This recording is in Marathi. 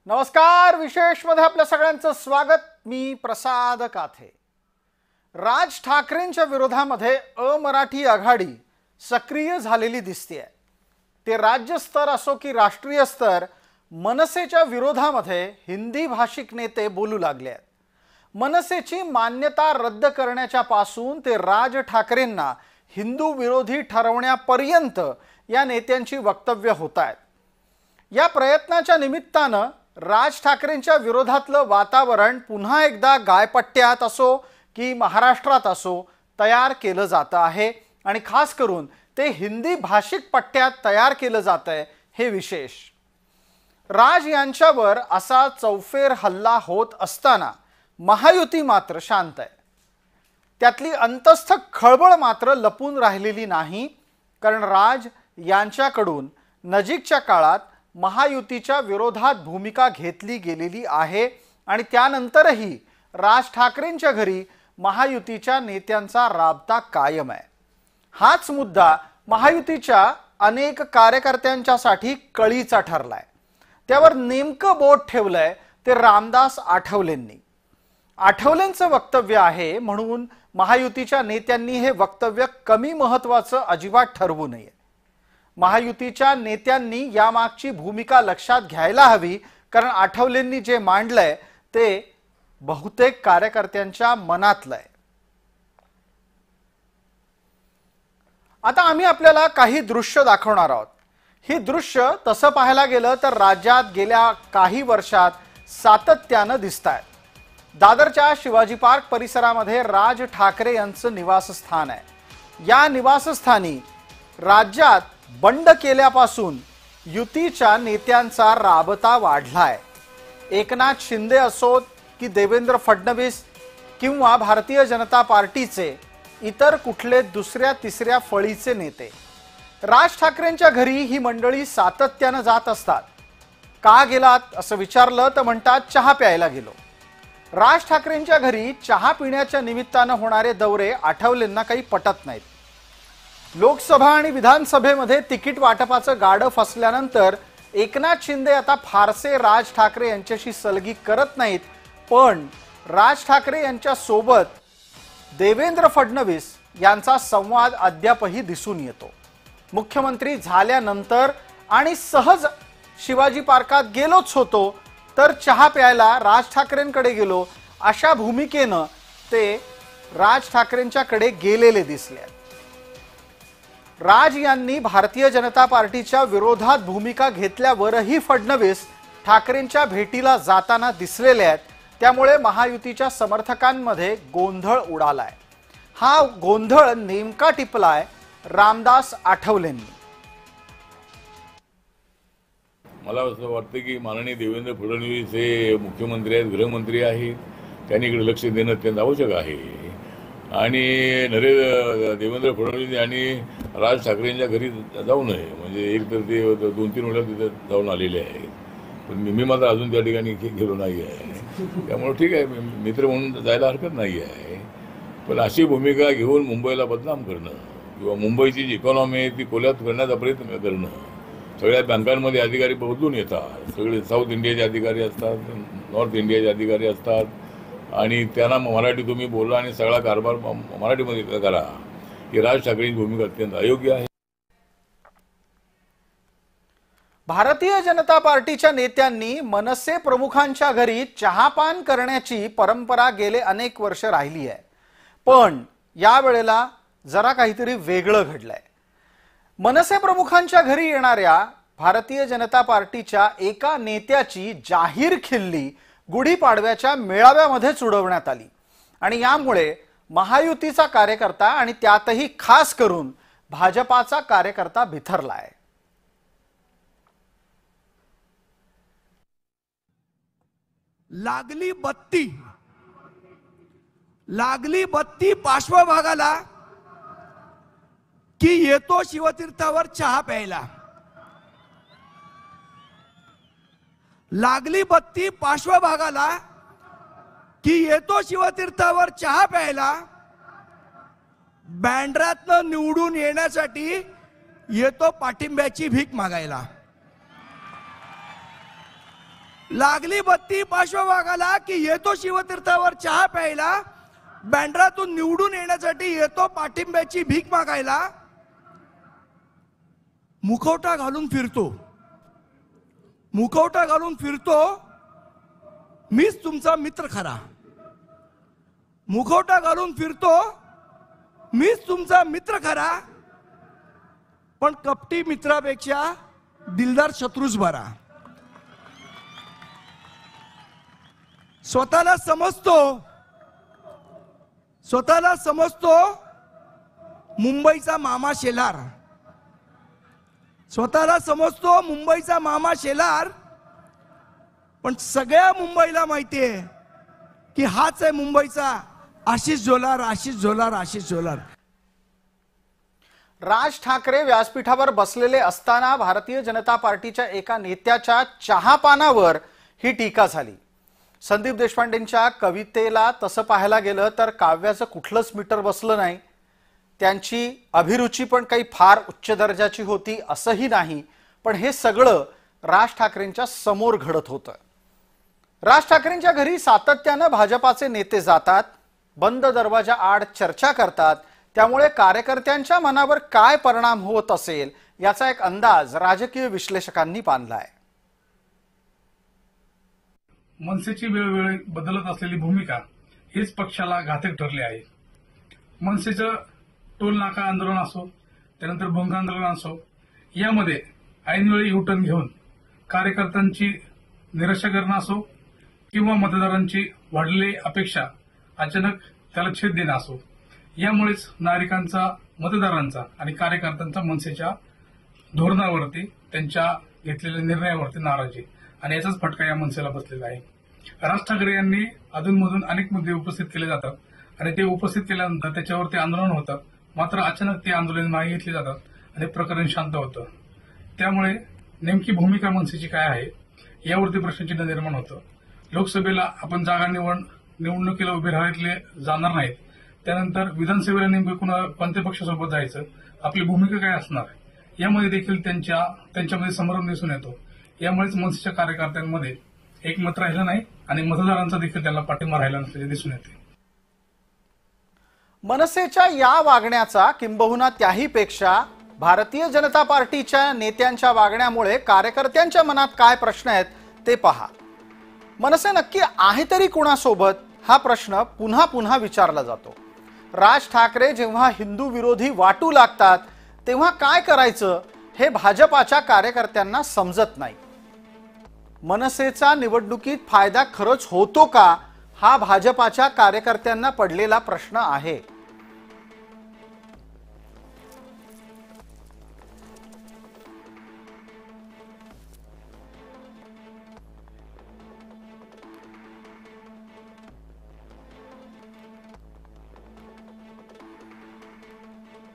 नमस्कार, विशेष मध्ये आपल्या सगळ्यांचं स्वागत। मी प्रसाद काथे। राज ठाकरेंच्या विरोधामध्ये अमराठी आघाडी सक्रिय झालेली दिसते। ते राज्य स्तर असो की राष्ट्रीय स्तर, मनसेच्या विरोधामध्ये हिंदी भाषिक नेते बोलू लागले आहेत। मनसेची मान्यता रद्द करण्याच्या पासून ते राज ठाकरेंना हिंदू विरोधी ठरवण्यापर्यंत या नेत्यांची वक्तव्य होत आहेत। या प्रयत्नाच्या निमित्तानं राज ठाकरेंच्या विरोधातलं वातावरण पुन्हा एकदा गायपट्ट्यात असो की महाराष्ट्रात असो तयार केलं जातं आहे आणि खास करून ते हिंदी भाषिक पट्ट्यात तयार केलं जातंय हे विशेष। राज यांच्यावर असा चौफेर हल्ला होत असताना महायुती मात्र शांत आहे। त्यातली अंतस्थ खळबळ मात्र लपून राहिलेली नाही, कारण राज यांच्याकडून नजीकच्या काळात महायुतीच्या विरोधात भूमिका घेतली गेलेली आहे आणि त्यानंतरही राज ठाकरेंच्या घरी महायुतीच्या नेत्यांचा राबता कायम आहे। हाच मुद्दा महायुतीच्या अनेक कार्यकर्त्यांच्यासाठी कळीचा ठरलाय। त्यावर नेमकं बोट ठेवलंय ते रामदास आठवलेंनी। आठवलेंचं वक्तव्य आहे म्हणून महायुतीच्या नेत्यांनी हे वक्तव्य कमी महत्त्वाचं अजिबात ठरवू नये। महायुतीच्या नेत्यांनी यामागची भूमिका लक्षात घ्यायला हवी, कारण आठवलेंनी जे मांडलंय ते बहुतेक कार्यकर्त्यांच्या मनातलं आहे। आता आम्ही आपल्याला काही दृश्य दाखवणार आहोत। ही दृश्य तसं पाहायला गेलं तर राज्यात गेल्या काही वर्षात सातत्यानं दिसतायत। दादरच्या शिवाजी पार्क परिसरामध्ये राज ठाकरे यांचं निवासस्थान आहे। या निवासस्थानी राज्यात बंड केल्यापासून युतीच्या नेत्यांचा राबता वाढलाय। एकनाथ शिंदे असोत की देवेंद्र फडणवीस किंवा भारतीय जनता पार्टीचे इतर कुठले दुसऱ्या तिसऱ्या फळीचे नेते, राज ठाकरेंच्या घरी ही मंडळी सातत्यानं जात असतात। का गेलात असं विचारलं तर म्हणतात चहा प्यायला गेलो। राज ठाकरेंच्या घरी चहा पिण्याच्या निमित्तानं होणारे दौरे आठवलेंना काही पटत नाहीत। लोकसभा आणि विधानसभेमध्ये तिकीट वाटपाचं गाडं फसल्यानंतर एकनाथ शिंदे आता फारसे राज ठाकरे यांच्याशी सलगी करत नाहीत, पण राज ठाकरे यांच्या सोबत देवेंद्र फडणवीस यांचा संवाद अद्यापही दिसून येतो। मुख्यमंत्री झाल्यानंतर आणि सहज शिवाजी पार्कात गेलोच होतो तर चहा प्यायला राज ठाकरेंकडे गेलो अशा भूमिकेनं ते राज ठाकरेंच्याकडे गेलेले दिसले। राज यांनी भारतीय जनता पार्टीच्या विरोधात भूमिका घेतल्यावरही फडणवीस ठाकरेंच्या भेटीला जाताना दिसलेले आहेत। त्यामुळे महायुतीच्या समर्थकांमध्ये गोंधळ उडालाय। हा गोंधळ नेमका टिपलाय रामदास आठवलेंनी। मला असं वाटतं की माननीय देवेंद्र फडणवीस हे मुख्यमंत्री आहेत, गृहमंत्री आहेत, त्यांनी इकडे लक्ष देणं अत्यंत आवश्यक आहे। आणि देवेंद्र फडणवीस यांनी राज ठाकरेंच्या घरी जाऊ नये, म्हणजे एक तर ते 2-3 वेळा तिथे जाऊन आलेले आहेत, पण मी मात्र अजून त्या ठिकाणी गेलो नाही आहे। त्यामुळे ठीक आहे, मित्र म्हणून जायला हरकत नाही आहे, पण अशी भूमिका घेऊन मुंबईला बदनाम करणं किंवा मुंबईची जी इकॉनॉमी आहे ती कोल्यात करण्याचा प्रयत्न करणं। सगळ्या बँकांमध्ये अधिकारी बदलून येतात, सगळे साऊथ इंडियाचे अधिकारी असतात, नॉर्थ इंडियाचे अधिकारी असतात, आणि त्यांना मराठी तुम्ही बोला आणि सगळा कारभार मराठीमध्ये करा, ही राज ठाकरेंची भूमिका अत्यंत अयोग्य आहे। भारतीय जनता पार्टीच्या नेत्यांनी मनसे प्रमुखांच्या घरी चहापान करण्याची परंपरा गेले अनेक वर्ष राहिली आहे, पण यावेळेला जरा काहीतरी वेगळं घडलंय। मनसे प्रमुखांच्या घरी येणाऱ्या भारतीय जनता पार्टीच्या एका नेत्याची जाहीर खिल्ली गुढीपाडव्याच्या मेळाव्यामध्येच उडवण्यात आली आणि यामुळे महायुतीचा कार्यकर्ता आणि त्यातही खास करून भाजपाचा कार्यकर्ता बिथरलाय। लागली बत्ती पार्श्वभागाला की येतो शिवतीर्थावर चहा प्यायला। लागली बत्ती पार्श्वभागाला की येतो शिवतीर्थावर चहा प्यायला। बँड्रातनं निवडून येण्यासाठी येतो पाठिंब्याची भीक मागायला। लागली बत्ती पार्श्वभागाला की येतो शिवतीर्थावर चहा प्यायला, बँड्रातून निवडून येण्यासाठी येतो पाठिंब्याची भीक मागायला, मुखवटा घालून फिरतो मीच तुमचा मित्र खरा, मुखवटा घालून फिरतो मीच तुमचा मित्र खरा, पण कपटी मित्रापेक्षा दिलदार शत्रूच बरा. स्वतःला समजतो मुंबईचा मामा शेलार, पण सगळ्या मुंबईला माहितीये की हाच आहे मुंबईचा आशिष जोलार. राज ठाकरे व्यासपीठावर बसलेले असताना भारतीय जनता पार्टीच्या एका नेत्याच्या चहापानावर ही टीका झाली. संदीप देशपांडेंच्या कवितेला तसं पाहायला गेलं तर काव्याचं कुठलंच मीटर बसलं नाही. त्यांची अभिरुची पण काही फार उच्च दर्जाची होती असंही नाही. पण हे सगळं राज ठाकरेंच्या समोर घडत होतं. राज ठाकरेंच्या घरी सातत्यानं भाजपाचे नेते जातात, बंद दरवाजा आड चर्चा करतात. त्यामुळे कार्यकर्त्यांच्या मनावर काय परिणाम होत असेल याचा एक अंदाज राजकीय विश्लेषकांनी बांधलाय. मनसेची वेळोवेळी बदलत असलेली भूमिका हीच पक्षाला घातक ठरली आहे. मनसेचं टोल नाका आंदोलन असो, त्यानंतर भोंगा आंदोलन असो, यामध्ये ऐनवेळी युटर्न घेऊन कार्यकर्त्यांची निराशा करणं असो किंवा मतदारांची वाढलेली अपेक्षा अचानक त्याला छेद देणं असो, यामुळेच नागरिकांचा, मतदारांचा आणि कार्यकर्त्यांचा मनसेच्या धोरणावरती, त्यांच्या घेतलेल्या निर्णयावरती नाराजी आणि याचाच फटका या मनसेला बसलेला आहे. राज ठाकरे यांनी अधूनमधून अनेक मुद्दे उपस्थित केले जातात आणि ते उपस्थित केल्यानंतर त्याच्यावरती आंदोलन होतं. मात्र अचानक ते आंदोलन मागे घेतले जातात आणि प्रकरण शांत होतं. त्यामुळे नेमकी भूमिका मनसेची काय आहे यावरती प्रश्नचिन्ह निर्माण होतं. लोकसभेला आपण जागा निवडणुकीला उभे राहिलेले जाणार नाहीत, त्यानंतर विधानसभेला नेमकं कोणत्या पक्षासोबत जायचं, आपली भूमिका काय असणार, यामध्ये देखील त्यांच्यामध्ये संभ्रम दिसून येतो. यामुळेच मनसेच्या कार्यकर्त्यांमध्ये एकमत राहिलं नाही आणि मतदारांचा देखील त्याला पाठिंबा राहिला नसल्याचे दिसून येते. मनसेच्या या वागण्याचा किंबहुना त्याहीपेक्षा भारतीय जनता पार्टीच्या नेत्यांच्या वागण्यामुळे कार्यकर्त्यांच्या मनात काय प्रश्न आहेत ते पहा. मनसे नक्की आहे तरी कुणासोबत हा प्रश्न पुन्हा पुन्हा विचारला जातो. राज ठाकरे जेव्हा हिंदू विरोधी वाटू लागतात तेव्हा काय करायचं हे भाजपाच्या कार्यकर्त्यांना समजत नाही. मनसेचा निवडणुकीत फायदा खरंच होतो का हा भाजपाच्या कार्यकर्त्यांना पडलेला प्रश्न आहे.